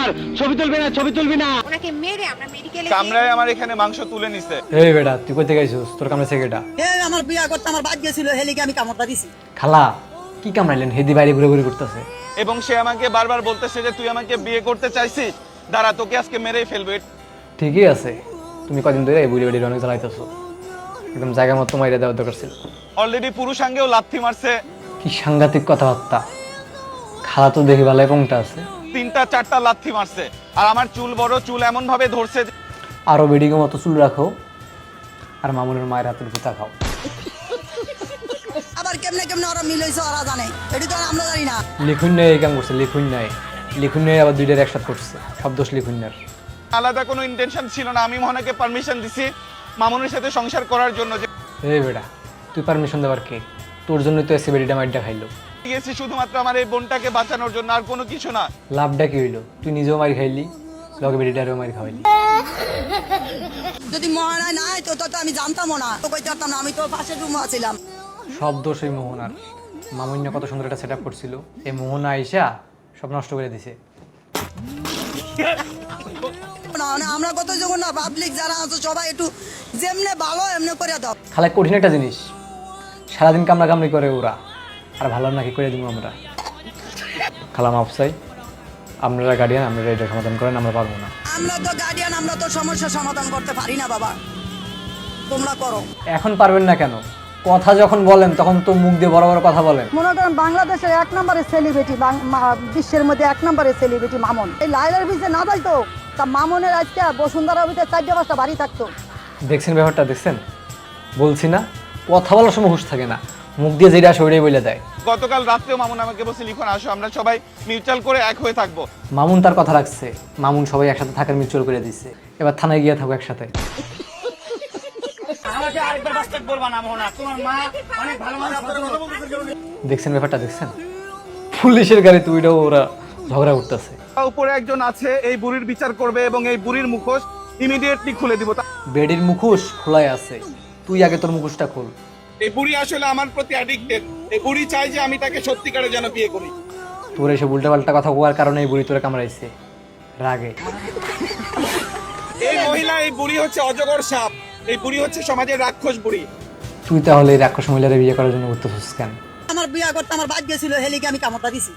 খবরদার ছবি তুলবি না, ছবি তুলবি না। ওনাকে মেরে আমরা মেডিকেলে কামরায় আমার এখানে মাংস তুলে নিছে। এই বেটা তুই কই থেকে আইছিস? তোর কামড়া সেকেটা আমার বিয়া করতে আমার বাদ গেছিল হেলিকে আমি কামড়টা দিছি। খালা কি কামড়াইলেন? হেদি বাইরে ঘুরে ঘুরে করতেছে। এবং সে আমাকে বারবার বলতেছে যে তুই আমাকে বিয়ে করতে চাইছিস, দাঁড়া তোকে আজকে মেরেই ফেলবে। ঠিকই আছে, তুমি কদিন ধরে এই বুড়ি বাড়ির অনেক জ্বালাইতেছো। একদম জায়গা মতো মাইরে দেওয়ার দরকার ছিল। অলরেডি পুরুষাঙ্গেও লাথি মারছে। কি সাংঘাতিক কথাবার্তা। খালা তো দেখি ভালো পংটা আছে। 3টা 4টা লাথি মারছে। আর আমার চুল বড়, চুল এমন ভাবে ধরছে যে আরো বেডিগো মতো চুল রাখো আর মামুনের মায়ের হাতের জুতা খাও। আবার কেমনে কেমনে ওরা মিলাইছে ওরা জানে, এটি তো আর আমরা জানি না। লিখুন নাই এই কাম করছে, লিখুন নাই। লিখুন নাই আবার দুইটার একসাথে করছে। সব দোষ লিখুন না। আলাদা কোনো ইন্টেনশন ছিল না। আমি মোহনাকে পারমিশন দিছি মামুনের সাথে সংসার করার জন্য। যে এই বেটা তুই পারমিশন দেবার কে? তোর জন্যই তো এসে বেডিটা মাইরটা খাইলো। গেছি শুধুমাত্র আমার এই বোনটাকে বাঁচানোর জন্য, আর কোনো কিছু না। লাভটা কি হইলো? তুই নিজেও মারি খাইলি, লগে বেডিটারও মারি খাওয়াইলি। যদি মহানায় নাই তো তো আমি জানতামও না, তো কইতে পারতাম না। আমি তো পাশের রুমে আছিলাম। সব দোষ এই মোহনার। মামুন্য কত সুন্দর একটা সেট আপ করছিল, এই মোহনা আইসা সব নষ্ট করে দিছে। না না, আমরা কত যখন না পাবলিক যারা আছে সবাই একটু যেমনে ভালো এমনি করে দাও। খালা কঠিন একটা জিনিস, সারাদিন কামড়া কামড়ি করে ওরা, আর ভালো নাকি করে দিব আমরা। খালা মাফ চাই, আপনারা গার্ডিয়ান, আপনারা এটা সমাধান করেন, আমরা পারবো না। আমরা তো গার্ডিয়ান, আমরা তো সমস্যা সমাধান করতে পারি না বাবা, তোমরা করো। এখন পারবেন না কেন? কথা যখন বলেন তখন তো মুখ দিয়ে বড় বড় কথা বলেন। মনে করেন বাংলাদেশের 1 নম্বরের সেলিব্রিটি, বিশ্বের মধ্যে 1 নম্বরের সেলিব্রিটি মামুন। এই লাইলার পিছে না যাইতো তা মামুনের আজকে বসুন্ধরা ভিতরে 4-5টা বাড়ি থাকতো। দেখছেন ব্যাপারটা, দেখছেন? বলছি না কথা বলার সময় হুঁশ থাকে না, মুখ দিয়ে যেটা আসে ওইটাই বলে দেয়। গতকাল রাত্রেও মামুন আমাকে বলছে লিখন আসো, আমরা সবাই মিউচুয়াল করে এক হয়ে থাকবো। মামুন তার কথা রাখছে, মামুন সবাই একসাথে থাকার মিউচুয়াল করে দিচ্ছে। এবার থানায় গিয়ে থাকবো একসাথে। দেখছেন ব্যাপারটা, দেখছেন? পুলিশের গাড়ি তুইটাও ওরা ঝগড়া করতেছে। উপরে একজন আছে, এই বুড়ির বিচার করবে এবং এই বুড়ির মুখোশ ইমিডিয়েটলি খুলে দিব। বেডির মুখোশ খোলাই আছে, তুই আগে তোর মুখোশটা খোল। এই বুড়ি আসলে আমার প্রতি অ্যাডিক্টেড। এই বুড়ি চাই যে আমি তাকে সত্যিকারে যেন বিয়ে করি। তোর এসে উল্টা পাল্টা কথা কোয়ার কারণে এই বুড়ি তোরে কামড়াইছে রাগে। এই মহিলা, এই বুড়ি হচ্ছে অজগর সাপ। এই বুড়ি হচ্ছে সমাজের রাক্ষস বুড়ি। তুই তাহলে এই রাক্ষস মহিলারে বিয়ে করার জন্য উঠতেছিস কেন? আমার বিয়া করতে আমার বাদ গেছিল হেলিকে আমি কামড়টা দিছি।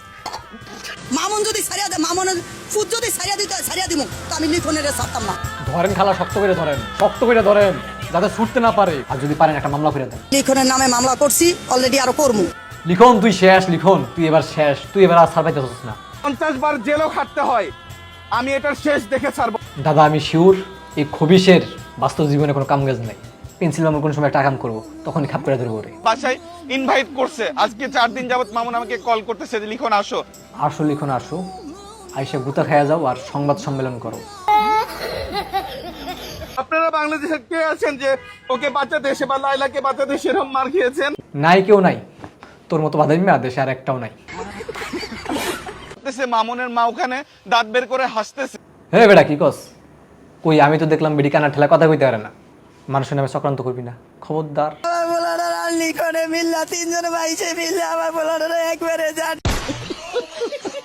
মামুন যদি ছাড়িয়া দেয়, মামুনের ফুট যদি ছাড়িয়া দিতে ছাড়িয়া দিব, তো আমি লিখনের ছাড়তাম না। ধরেন খালা, শক্ত করে ধরেন, শক্ত করে ধরেন, যাতে ছুটতে না পারে। আর যদি পারেন একটা মামলা করে দেন। লিখনের নামে মামলা করছি, অলরেডি আরো করবো। লিখন তুই শেষ, লিখন তুই এবার শেষ, তুই এবার আর ছাড় পাইতেছিস না। 50 বার জেলও খাটতে হয়, আমি এটার শেষ দেখে ছাড়বো। দাদা আমি শিওর এই খবিশের বাস্তব জীবনে কোনো কাম কাজ নাই। পেন্সিল মামুর কোনো সময় একটা কাম করবো, তখনই খাপ করে ধরবো রে। বাসায় ইনভাইট করছে, আজকে 4 দিন যাবত মামুন আমাকে কল করতেছে যে লিখন আসো। আসো লিখন আসো, আইসা গুতা খাইয়া যাও আর সংবাদ সম্মেলন করো। আপনারা বাংলাদেশে কে আছেন যে ওকে বাঁচাতে এসে বা লাইলাকে বাঁচাতে সেরকম মার খেয়েছেন? নাই, কেউ নাই। তোর মতো বাদামি মেয়ে দেশে আর একটাও নাই। মামুনের মা ওখানে দাঁত বের করে হাসতেছে। হে বেটা কি কস? কই আমি তো দেখলাম বেডি কানা ঠেলা কথা কইতে পারে না। মানুষের নামে চক্রান্ত করবি না, খবরদার। লিখনে মিল্লা 3 জন ভাইসে মিল্লা আমার বলার একবারে যান।